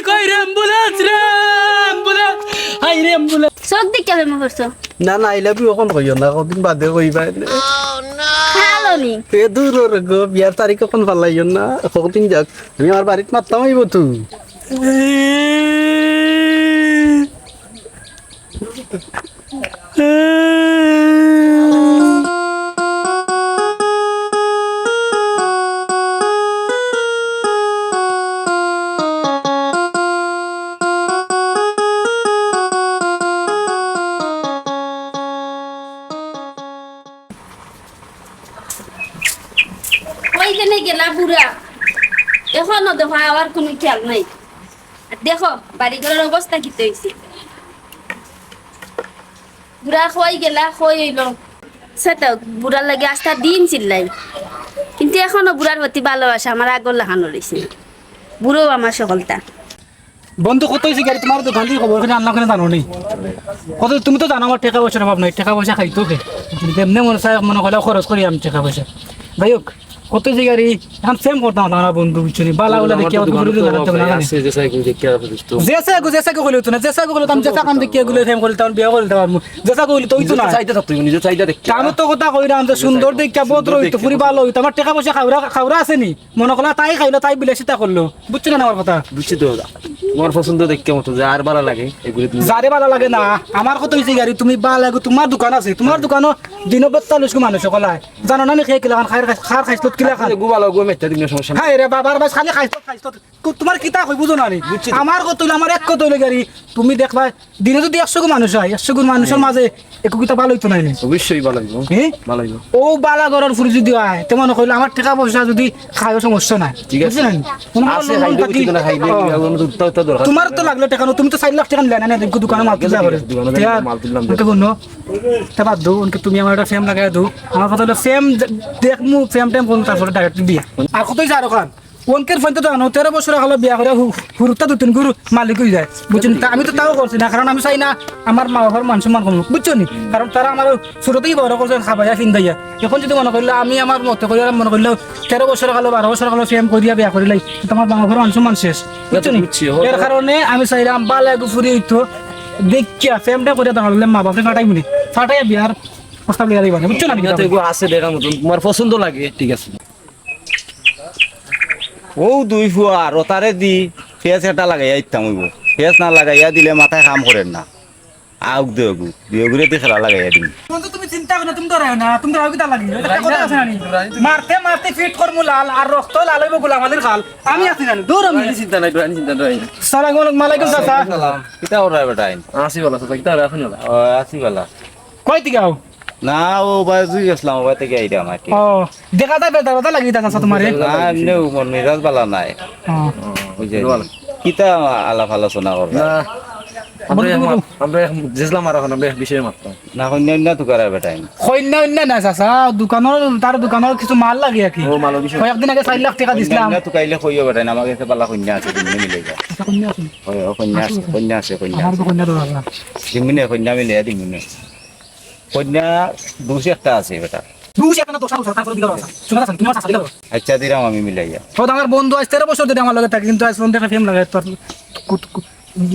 কই রে অ্যাম্বুলেন্স রে অ্যাম্বুলেন্স হাই রে অ্যাম্বুলেন্স চোখ দিকে বেমা করছো না না আইলা বি ওখান কইও না কদিন বাদে কইবা খালো নি এ দূর ওর গো বিয়ার তারিখ কখন ভাল লাগিও না কদিন যাক আমি আমার বাড়িতে মারতাম আইব তুই ওইখানে গেলা বুড়া এখনো দেখো আবার কোনো খেয়াল নাই আর দেখো বাড়ি ঘরের অবস্থা কি হয়েছে বুড়া খোয়াই গেলা খোয়াই হইল সেটা বুড়ার লাগে আস্তা দিন চিল্লাই কিন্তু এখনো বুড়ার প্রতি ভালোবাসা আমার আগর লাগানো রয়েছে বুড়ো আমার সকলটা বন্ধু কত হয়েছে গাড়ি তোমার দোকান থেকে খবর করে আল্লাহ ওখানে জানো নেই কত তুমি তো জানো আমার টাকা পয়সার অভাব নাই টাকা পয়সা খাইতো কে এমনি মনে চাই মনে করলে খরচ করি আমি টাকা পয়সা যাই হোক কত হয়েছে গাড়ি এখন সেম করতাম আমার বন্ধু বুঝছো নি বালা উলা দেখি জেসা গো কইলো তো না জেসা গো আমি জেসা কাম দেখি এগুলো ফেম করতে বিয়ে করতে পারবো জেসা কইলো তো হইতো না চাইতে থাকতো নিজে চাইতে দেখ আমি তো কথা কইরাম যে সুন্দর দেখিয়া বদ্র হইতো পুরি ভালো হইতো আমার টাকা পয়সা খাওরা আছে নি মনে করলা তাই খাইলো তাই বিলাসিতা করলো বুঝছো না আমার কথা বুঝছি তো তোমার পছন্দ দেখতে মতো যে আর ভালো লাগে এগুলো যারে ভালো লাগে না আমার কত হয়েছে গাড়ি তুমি বা লাগো তোমার দোকান আছে তোমার দোকানও দিন বেতাল্লিশ মানুষ সকলাই জানো না খেয়ে কিলা খার খাইছ কিলা খান গোবালো গো মেটা দিনের সমস্যা হ্যাঁ রে বাবার বাস খালি খাইছ তোমার কিতা কই বুঝো না নি আমার কত হইলো আমার এক কত হইলো গাড়ি তুমি দেখবা দিনে যদি 100 মানুষ হয় 100 মানুষের মাঝে একটু কিতা ভালো হইতো না নি অবশ্যই ভালো লাগবে ভালো লাগবে ও বালা ঘরের ফুরি যদি হয় তেমন কইলো আমার টাকা পয়সা যদি খায় সমস্যা নাই ঠিক আছে আছে খাইলে বুঝছেন কিছু না খাইলে তো দরকার তোমার তো লাগলো টাকা তুমি তো 4 লাখ টাকা নিলে না দেখো দোকানে মাল তুললা করে মাল তুললাম ওকে বলনো তা বাদ দাও উনকে তুমি আমার একটা ফ্রেম লাগাই দাও আমার কথা হলো ফ্রেম দেখমু ফ্রেম টাইম কোন তারপরে ডাইরেক্ট বিয়া আর কতই যা রকম ওনকের ফোন তো জানো 13 বছর হলো বিয়া করে হুরুতা দুতিন গুরু মালিক হয়ে যায় বুঝছেন আমি তো তাও করছি না কারণ আমি চাই না আমার মা বাবার মান সম্মান কমুক বুঝছো নি কারণ তারা আমার ছোটতেই বড় করছে খাবাইয়া ফিন্দাইয়া এখন যদি মনে করলে আমি আমার মতে করে মনে করলে 13 বছর হলো 12 বছর হলো ফ্রেম করিয়া বিয়া করিলাই তোমার মা বাবার মান সম্মান শেষ বুঝছো নি এর কারণে আমি চাইলাম বালা গুফুরি হইতো দেখিয়া ফ্রেমটা করে তাহলে মা বাপরে ফাটাইয়া বিয়ার প্রস্তাব লিয়া দিবা বুঝছো না আছে দেখার মতন তোমার পছন্দ লাগে ঠিক আছে ও দুই ফুয়া রতারে দি ফেস এটা লাগাইয়া ইত্যাম হইব ফেস না লাগাইয়া দিলে মাথায় কাম করেন না আউক দেগু বিয়োগুরে দি খেলা লাগাইয়া দিন তুমি চিন্তা করো তুমি ডরাও না তুমি ডরাও কিতা লাগি এটা কথা আছে না মারতে মারতে ফিট করমু লাল আর রক্ত লাল হইব গোলামাদের খাল আমি আছি না দূর আমি চিন্তা নাই চিন্তা নাই সালাম আলাইকুম চাচা কিতা ওরা বেটাইন আসি বলা চাচা কিতা ওরা শুনলা আসি বলা কই থেকে আও না ও বাজুই আসলাম ওবা থেকে আইরা আমাকে ও দেখা যায় বেদা লাগি চাচা তোমারে না এমনি মন মেজাজ বালা নাই বুঝে কিতা আলাপ আলোচনা করবা আমরা জেসলাম আর এখন বিষয় মাত্র না অন্য তো করার বেটাই অন্য না চাচা তার দোকানের কিছু মাল লাগে আর কি কয়েকদিন আগে 4 লাখ টাকা দিছিলাম তো কাইলে কইও বেটাই আমার কাছে বালা কন্যা আছে তুমি মিলে যা কন্যা আছে আমার তো কন্যা দরকার দিমিনে কন্যা মিলে দিমিনে কন্যা দুশো একটা আছে বেটা আচ্ছা দিলাম আমি মিলাই যা আমার বন্ধু আজ 13 বছর ধরে আমার লগে থাকে কিন্তু আজ ফোন দেখা ফেম লাগে তোর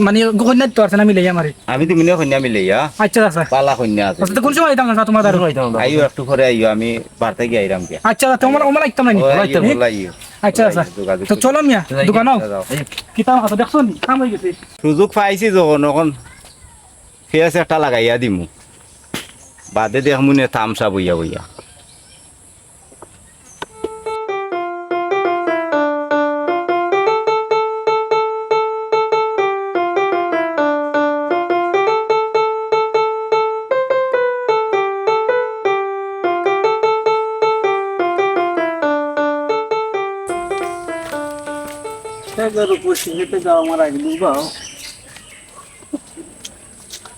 মানে কন্যা তো আছে না মিলে আমারে আমি তো মিলে কন্যা মিলে যা আচ্ছা আচ্ছা পালা কন্যা আছে তো কোন সময় আইতাম না তোমার দারু আইও একটু পরে আইও আমি বাড়তে গিয়ে আইরাম কে আচ্ছা তোমার ওমলা আইতাম না আচ্ছা আচ্ছা তো চলো মিয়া দোকান কিতা কথা দেখছো নি কাম হয়ে গেছে সুযোগ পাইছি যখন এখন ফেস একটা লাগাইয়া দিমু বাদে দেখমু নে তামসা বইয়া বইয়া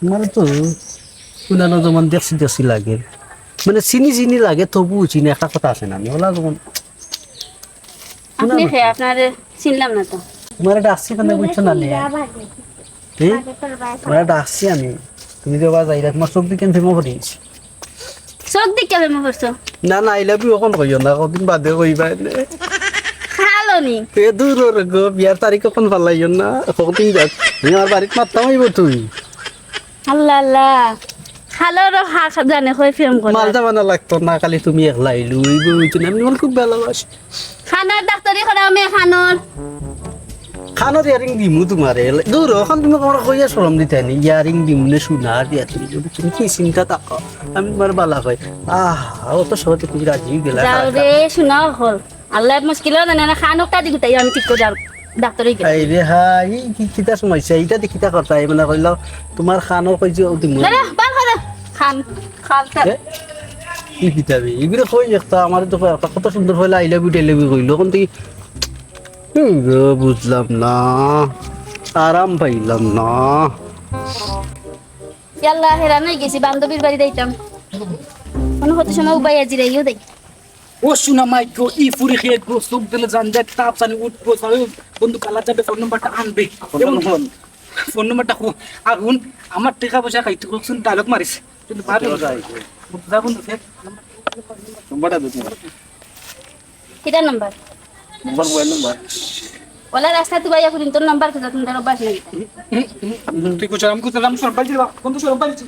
আমার তো পুরানো যেমন দেখছি লাগে মানে চিনি লাগে তবু চিনি একটা কথা আছে না আমি ওলা যেমন আপনি খেয়ে আপনার চিনলাম না তো তোমার এটা আসছি কেন বুঝছো না তোমার এটা আসছি আমি তুমি যে বা যাইরা তোমার চোখ দিকে ফেমো করিস চোখ দিকে বেমা করছো না না আই লাভ ইউ এখন কইও না কদিন বাদে কইবা খালো নি এ দূর গো বিয়ার তারিখ কখন পালাইও না কতদিন যাক আমি আমার বাড়িতে মারতাম হইব তুই আল্লাহ আল্লাহ খালোর জানে কই প্রেম করে মালটা বানা লাগতো না খালি তুমি একলা আইলু হইব হইতো না আমি তোমার খুব ভালোবাসি খানার ডাক্তারি করে আমি খানোর খানোর ইয়ারিং দিমু তোমারে দূর এখন তুমি আমার কইয়া শরম দিতে নি ইয়ারিং দিমু নে সোনার দিয়া তুমি কি চিন্তা থাকো আমি তোমার বালা কই ও তো সহজে তুমি রাজি গেলা যাও রে শোনা হল আল্লাহ মুশকিল জানে না খানোটা দি গুতাই আমি ঠিক করে ডাক্তারি করে এই রে হাই কি কিতা সমস্যা এইটা দেখিতা কথা মানে কইলা তোমার খানো কইছো দিমু না না বাল করে খান খান কি কিতাবি এগুলো কই একটা আমার তো কত সুন্দর হইলা আই লাভ ইউ টেলিভি কইলো কোন থেকে বুঝলাম না আরাম পাইলাম না ইয়াল্লাহ হেরান হয়ে গেছি বান্ধবীর বাড়ি যাইতাম মনে হতে সময় উবাই আজি রাইও দেই ও শোনা মাইকো ই ফুরি খেয়ে গো সুপ দিলে জান দেখ তাপ জানি উঠবো সবাই বন্ধু কালা যাবে ফোন নাম্বারটা আনবে ফোন নাম্বারটা আগুন আমার টাকা পয়সা খাইতে কোন ডায়লগ মারিস কিন্তু ভালো যা বন্ধু নাম্বারটা দিতে কিটা number number mobile number OLA রাস্তা তুই বাইয়া করিন তোর নাম্বার খোঁজা তুমি তার বাস নাই তুই কুছ আমি কুছ আমি সরম পাইছি বন্ধু সরম পাইছি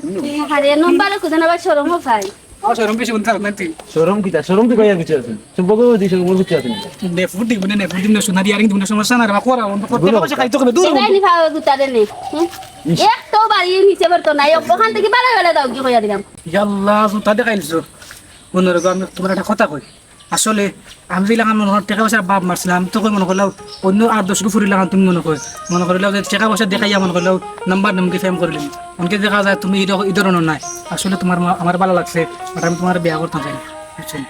আরে নাম্বার খোঁজা না বাস শরম ভাই আর সরম বেশি বন্ধু না তুই শোরুম কিটা শোরুম তুই কইয়া কিছু আছে সম্পর্ক দিছ মোর কিছু আছে নেফুট দিব না নেফুট দিব না সোনারি ইয়ারিং দিব না সমস্যা না রে কোরা বন্ধু টাকা পয়সা খাইতে হবে দূর এটাই নি ভাবে গুতারে নে এক তো বাড়ি নিচে বর্ত নাই ওখান থেকে বাড়া বেলা দাও কি কইয়া দিলাম ইয়াল্লাহ জুতা দেখাইছো বন্ধুরা আমি তোমার একটা কথা কই আসলে আমি যে লাগান মনে টাকা পয়সা বাপ মারছিলাম তো কই মনে করলাম অন্য 8-10 ফুরি লাগান তুমি মনে করলাম যে টাকা পয়সা দেখাইয়া মনে করলাম নাম্বার নামকে ফেম করলাম অনেকে দেখা যায় তুমি এই ধরনের নাই আসলে তোমার আমার ভালো লাগছে বাট আমি তোমার বিয়া করতে চাই বুঝছেন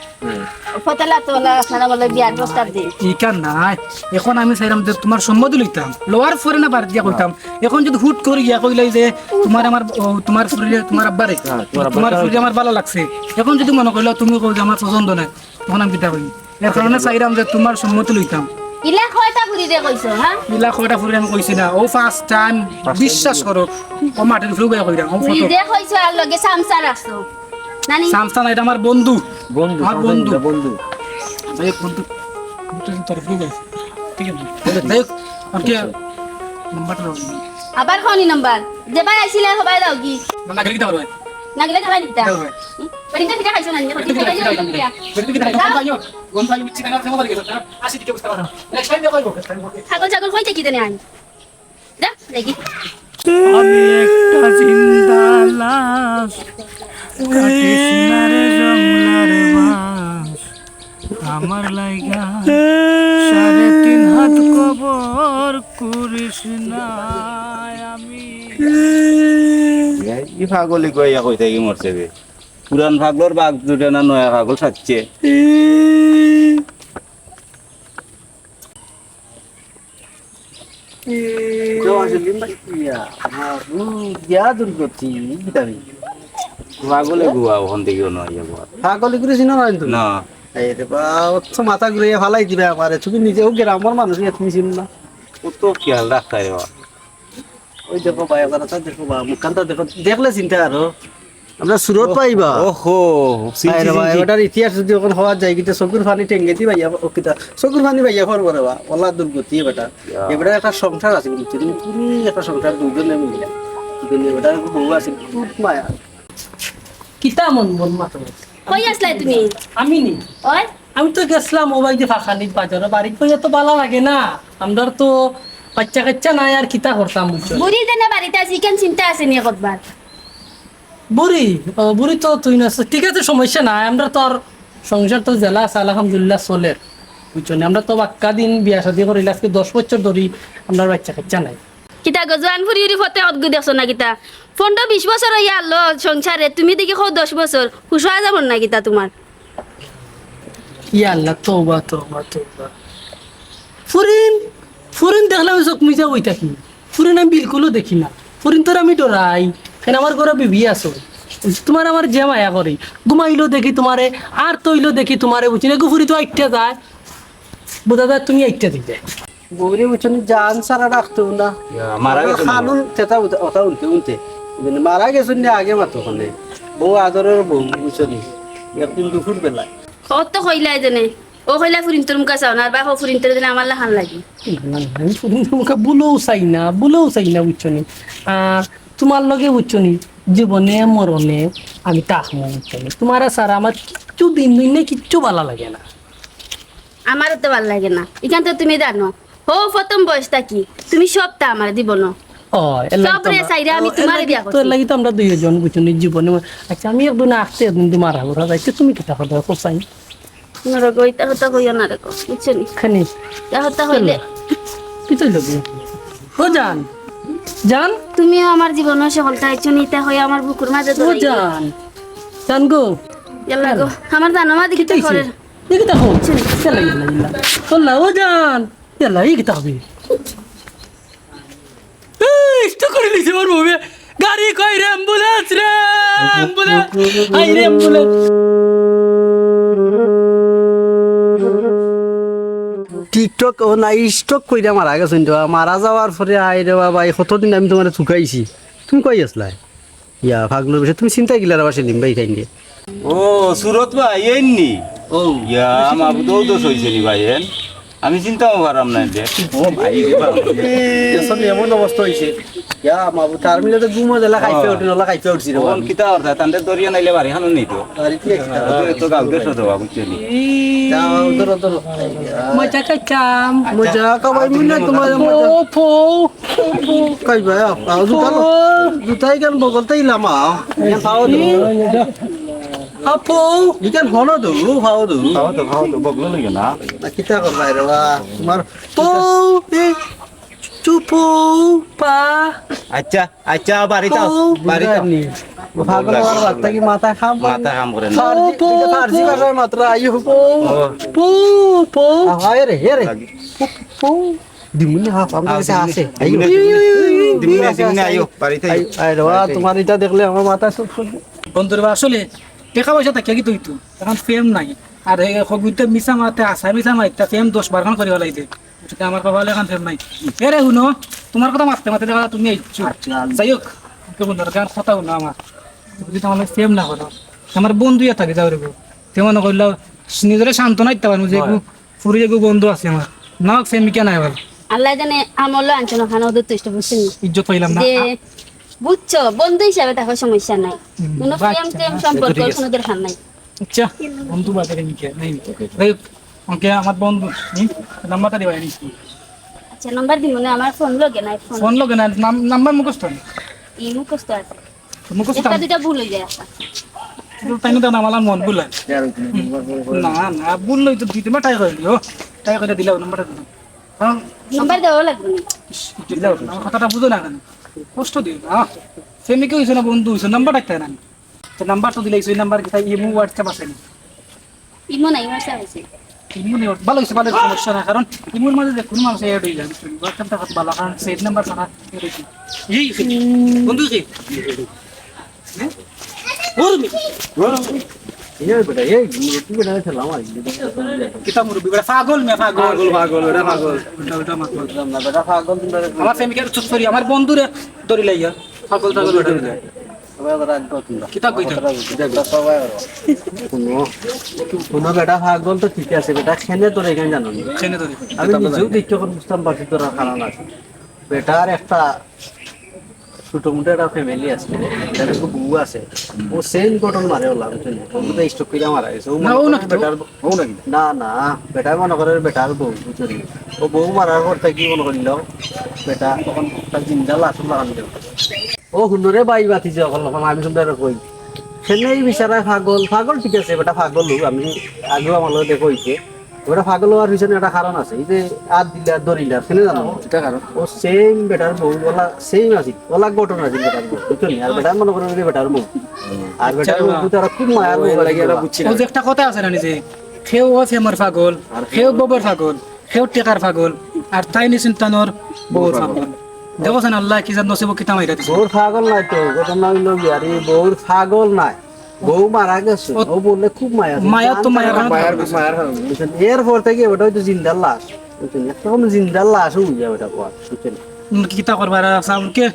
ফতলা তোলা সারা বলে বিয়ার প্রস্তাব দে ইকান নাই এখন আমি চাইলাম যে তোমার সম্মতি লইতাম লোয়ার ফরে না বাদ দিয়া কইতাম এখন যদি হুট করে গিয়া কইলাই যে তোমার আমার তোমার শরীরে তোমার আব্বারে তোমার শরীরে আমার ভালো লাগছে এখন যদি মনে করলো তুমি কই যে আমার পছন্দ নাই তখন আমি কিতা কই এর কারণে চাইলাম যে তোমার সম্মতি লইতাম ইলা কয়টা ঘুরি দে কইছো হ্যাঁ ইলা কয়টা ফুরি আমি কইছি না ও ফার্স্ট টাইম বিশ্বাস করো ও মাটির ফুরি বাই কইরা ও ঘুরি ফটো দে কইছো আর লগে সামসা রাখছো নানি সামসান এটা আমার বন্ধু বন্ধু আমার বন্ধু বন্ধু যাই বন্ধু তুই তোর ফুরি বাই ঠিক আছে যাই ওকে নাম্বারটা দাও আবার কোনি নাম্বার যে বাই আইছিলে সবাই দাও কি না গেলি দাও ভাই না গেলে খাই দিতা দাও ভাই পরিন্দা কিটা খাইছো নানি Berarti kita ছাগল ছাগল কইতে কি জানি আই দা দেখি আমি একটা জিন্দা লাশ কাটিস না রে জংলার বাস আমার লাইগা 3.5 হাত কবর করিস না আমি ই পাগলি কইয়া কই থাকি মরছে বে পুরান পাগলর বাঘ দুটা না নয়া পাগল থাকছে পাগলে গুয়া ওখান থেকে নয়া গুয়া পাগলি করে চিনো না তুমি না এই রে বা অত মাথা ঘুরে ফালাই দিবে আমারে তুমি নিজেও গ্রামের মানুষ তুমি চিনো না ও তো খেয়াল রাখতে ওই দেখো ভাই আবার দেখো বা মুখানটা দেখো দেখলে চিন্তা আরো আমরা সুরত পাইবা ওহো ওটার ইতিহাস যদি ওখানে হওয়া যায় কিন্তু চকুর পানি টেঙ্গেতি ভাইয়া ওকিতা চকুর পানি ভাইয়া ফর করে বা ওলা দুর্গতি বেটা এবারে একটা সংসার আছে কিন্তু তুমি পুরি একটা সংসার দুইজনে মিলে কিন্তু এবারে বউ আছে খুব মায়া কিতা মন মন মাত্র কই আসলাই তুমি আমি নি ওই আমি তো গেছিলাম মোবাইল দিয়ে ফাঁকানিত বাজারে বাড়িতে পয়সা তো ভালো লাগে না আমরা তো বাচ্চা কাচ্চা নাই আর কিতা করতাম বুঝছো বুড়ি দেনে বাড়িতে আছি কেন চিন্তা আছে নি কতবার বুড়ি বুড়ি তো তুই না ঠিক আছে সমস্যা নাই আমরা তো আর সংসার তো জেলা আছে আলহামদুলিল্লাহ চলে বুঝছো না আমরা তো বাক্কা দিন বিয়া শাদি করিলে আজকে 10 বছর ধরি আমরা বাচ্চা কাচ্চা নাই কিতা গজান ফুরি উরি ফতে অদ্গু দেখছো না কিতা 15-20 বছর হইয়া আলো সংসারে তুমি দেখি কো 10 বছর খুশ হয়ে যাব না কিতা তোমার ইয়া আল্লাহ তওবা তওবা তওবা ফুরিন ফুরিন দেখলাম চোখ মিজা ওই থাকি ফুরিন আমি বিলকুলও দেখি না ফুরিন তোর আমি ডরাই কেন আমার ঘরে বিবি আছো তোমার আমার যে মায়া করি ঘুমাইলো দেখি তোমারে আর তৈলো দেখি তোমারে বুঝি না গুফুরি তো আইটা যায় বোঝা যায় তুমি আইটা দিতে বউরে বুঝছেন জান সারা রাখতো না মারা গেছে খানুন তেতা ওটা উনতে উনতে মারা গেছেন না আগে মাত্র ওখানে বউ আদরের বউ বুঝছেন একদিন দুপুর বেলায় কত কইলাই জানে ও কইলা ফুরিন তোর মুখা চাও না আর বা ফুরিন তোর দিন আমার লাহান লাগি আমি ফুরিন তোমাকে বলেও চাই না বুঝছো নি আর তোমার লগে বুঝছো নি জীবনে মরণে আমি তাকমো বুঝছো নি তোমার স্যার আমার কিচ্ছু দিন কিচ্ছু ভালো লাগে না আমারও তো ভাল লাগে না এখান তো তুমি জানো হো প্রথম বয়সটা কি তুমি সবটা আমার দিব না ও সবরে চাইরা আমি তোমারে দিয়া তো করছি লাগি তো আমরা দুইজন বুঝছো নি জীবনে আচ্ছা আমি একদিন আসতে একদিন তোমার হাবরা যাইতে তুমি কি টাকা দাও কোসাই তোমার কইতা হতা কইও না রেকো বুঝছো নি খানি তা হতা হইলে কি তো লাগবে ও জান তুমিও আমার জীবনে সকলটা আইছো নিতে হয় আমার বুকুর মাঝে ও তো জান গো ইয়াল্লা গো আমার জানো মা দেখিতে করে দেখি দেখো চল ইল্লা তোলা ও জান ইয়াল্লা এই কিতা হবে ইষ্ট করে দিছে ওর মুভে গাড়ি কই রে অ্যাম্বুলেন্স আই রে অ্যাম্বুলেন্স টিকটক ও না স্টক কইরা মারা গেছেন তো মারা যাওয়ার পরে আই রে বাবা এই কতদিন আমি তোমার চুকাইছি তুমি কই আসলা ইয়া ভাগলোর বিষয় তুমি চিন্তা গিলার বাসে নিম ভাই খাইন ও সুরত ভাই এননি ও ইয়া আমার দৌদস হইছে নি ভাই এন আমি চিন্তাও পারাম না যে ও ভাই রে বাবা এসব এমন অবস্থা হইছে ইয়া মাবু তার মিলে তো গুমো দেলা খাইতে উঠছি রে কোন কিতা অর্থ তান্তে দরিয়া নাইলে বাড়ি হানো নি তো আরে কি একটা তো গাও দেশ তো বাবু চলি যাও ধরো মজা কাম মজা কাবাই মিলে তোমার ফো কই ভাই আও জুতাই কেন বগলতেই লামা খাও দো আপো ইকেন হনো দো খাও দো খাও তো বগলো লাগে না না কিতা করবা রে বা তোমার পো চুপো পা আচ্ছা আচ্ছা বাড়িতে বাড়িতে ভাগল আর বার্তা কি মাথা খাম মাথা কাম করে না ফার্সি ভাষায় মাত্র আই হবো পো পো হায় রে হে রে পো দিমুনি হাফ আমার কাছে আছে দিমনে আইও বাড়িতে আই রে তোমার এটা দেখলে আমার মাথা সব বন্ধুরা আসলে টাকা পয়সা থাকে কি তুই এখন ফেম নাই আর হগুইতে মিছা মাতে আসা মিছা মাইতে ফেম 10-12 খান করিবা লাইতে সেটা আমার বাবা এখন ফেম নাই এরে শুনো তোমার কথা মারতে মারতে দেখা তুমি আইছো যাই হোক তো বন্ধুরা গান কথা শুনো আমার যদি তোমার ফেম না করো আমার বন্ধুই থাকে যাও রে তেমন কইলো নিজরে শান্ত নাইতে পারবো যে ফুরিয়ে গো বন্ধু আছে আমার না ফেম কেন নাই বল আল্লাহ জানে আমলো আনছো খানা ওদের তো ইষ্ট বুঝছেন ইজ্জত পাইলাম না যে বুঝছো বন্ধু হিসাবে দেখো সমস্যা নাই কোনো প্রেম প্রেম সম্পর্ক কোনো দরকার নাই আচ্ছা বন্ধু বাজারে নিকে নাই ভাই ওকে আমার বন্ধু নাম্বারটা দিবা নি আচ্ছা নাম্বার দিব না আমার ফোন লগে নাই ফোন লগে না নাম্বার মুখস্থ এই মুখস্থ আছে মুখস্থ একটা দুটা ভুল হয়ে যায় আসা তাই না আমার মন ভুল না না ভুল লই তো দিতে টাই করে দিও টাই করে দিলাও নাম্বারটা দিও হ্যাঁ নাম্বার দেওয়া লাগবে না দিলাও আমার কথাটা বুঝো না কেন কষ্ট দিও না ফেমিকে হইছে না বন্ধু হইছে নাম্বার ডাকতে না তো নাম্বার তো দিলাইছো এই নাম্বার কি তাই ইমো হোয়াটসঅ্যাপ আছে না ইমো নাই মাসা হয়েছে ইমো নেই ভালো হইছে ভালো সমস্যা না কারণ ইমোর মাঝে যে কোনো মানুষ এড হয়ে যায় হোয়াটসঅ্যাপটা কত ভালো কারণ সেট নাম্বার ছাড়া এড হইছে এই বন্ধু কি কিতা মুরব্বি বেটা পাগল মে পাগল ওটা পাগল আমার ফ্যামিলির চুপ করি আমার বন্ধুরে ধরি লাইয়া পাগল বেটা কিতা কইতা কোনো বেটা পাগল তো ঠিক আছে বেটা খেনে তোর এখানে জানো খেনে ধরি আমি নিজেও দেখতে বুঝতাম পারছি তোর কারণ আছে বেটার একটা ছোট মোটো একটা ফ্যামিলি আছে তার একটা বউ আছে ও সেম কটন মারে ওলা বুঝছেন ও তো স্টক করে মারা গেছে না না বেটার মনে করে বেটার বউ বুঝছেন ও বউ মারার পর থেকে মনে করিল বেটা তখন তার জিন্দা লাশ লাগানো দেব ও হুন্ডরে বাই বাতিছে অকল আমি সুন্দর কই সেনেই বিচারা পাগল ঠিক আছে বেটা পাগল আমি আগেও আমার লগে দেখো হইছে ওটা পাগল হওয়ার পিছনে একটা কারণ আছে এই যে আর দিলা দরিলা শুনে জানো এটা কারণ ও সেম বেটার বউ ওলা সেম আছে ওলা ঘটনা আছে বেটার বউ বুঝলি আর বেটার মনে করেন বেটার বউ আর বেটার বউ তারা খুব মায়ার বউ লাগে এরা বুঝছি ও যে একটা কথা আছে না নিজে কেউ ও ফেমার পাগল কেউ ববর পাগল কেউ টেকার পাগল আর তাই নিচিন্তানোর বউর পাগল দেখো না আল্লাহ কি জান নসিব কিতা মাইরা দিছে বউর পাগল নাই তো ঘটনা হইলো আরে বউর পাগল নাই বউ মারা গেছে ও বললে খুব মায়া মায়া তো মায়া এরপর থেকে ওটা হয়তো জিন্দার লাশ বুঝছেন একদম জিন্দার লাশ হয়ে যাবে ওটা পর বুঝছেন কিতা করবার সাউন্ড কে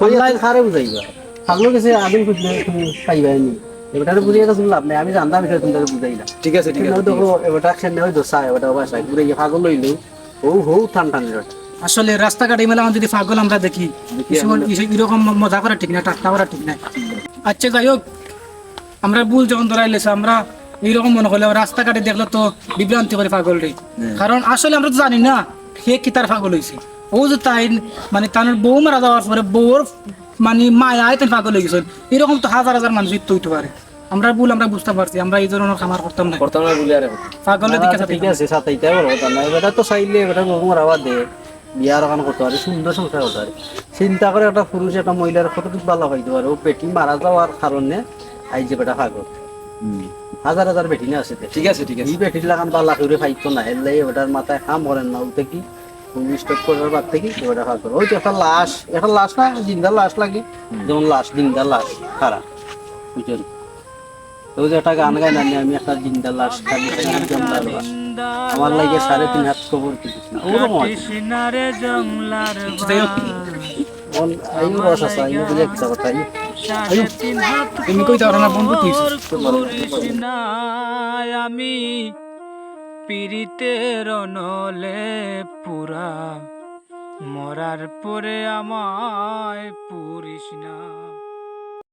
আল্লাহ খারে বুঝাইবা পাগল গেছে আদিম খুঁজলে তুমি পাইবাই নি এবারে বুঝিয়ে গেছো লাভ নাই, আমি জানতাম এটা তোমাদের বুঝাই না। ঠিক আছে ঠিক আছে দেখো এবারটা খেলে ওই দোসা এবারটা বাসায় ঘুরে গিয়ে পাগল লইলো হৌ টান টান এটা। আসলে রাস্তাঘাটে মেলা যদি পাগল আমরা দেখি এরকম মজা করা ঠিক না, ঠাট্টা করা ঠিক না। আচ্ছা যাই হোক, আমরা ভুল যখন ধরাই লেছি, আমরা এইরকম মনে করলে রাস্তাঘাটে দেখলে তো বিভ্রান্তি করে পাগল রে, কারণ আসলে আমরা তো জানি না সে কি তার পাগল হয়েছে। ও যে তাই মানে তার বউ মারা যাওয়ার পরে বউর মানে মায়ায় তাই পাগল হয়ে গেছে, এরকম তো হাজার হাজার মানুষ হইতে পারে। আমরা ভুল আমরা বুঝতে পারছি, আমরা এই ধরনের খামার করতাম না, করতাম না বলে আর পাগলের দিকে ঠিক আছে সাতাইটাই বড় কথা না। এবারটা তো চাইলে এবারটা বউ মারাবার দে, বিয়ার ওখান করতে পারে, সুন্দর সংসার হতে পারে। চিন্তা করে একটা পুরুষ একটা মহিলার কতটুকু ভালো হইতে পারে। ও বেটি মারা যাওয়ার কারণে আই যে বেটা পাগল, হাজার হাজার বেটি না আছে। ঠিক আছে ঠিক আছে এই বেটির লাগান বালা করে ফাইতো না, এলে ওটার মাথায় কাম করেন না, ওতে কি স্টক করার বাদ থেকে ওটা পাগল। ওই তো একটা লাশ না, জিন্দা লাশ লাগে, যেমন লাশ জিন্দা লাশ খারা বুঝছেন। তো যে একটা গান গাই না, আমি একটা জিন্দা লাশ খালি আমার লাগে 3.5 হাত খবর কিছু না ওরকম আছে। যাই হোক, এই রস আছে, এই বুঝে কি কথা এই তুমি কইতে পারো না বন্ধু তুই আমি পিরিতের নলে পুরা মরার পরে আমায় পুরিস না।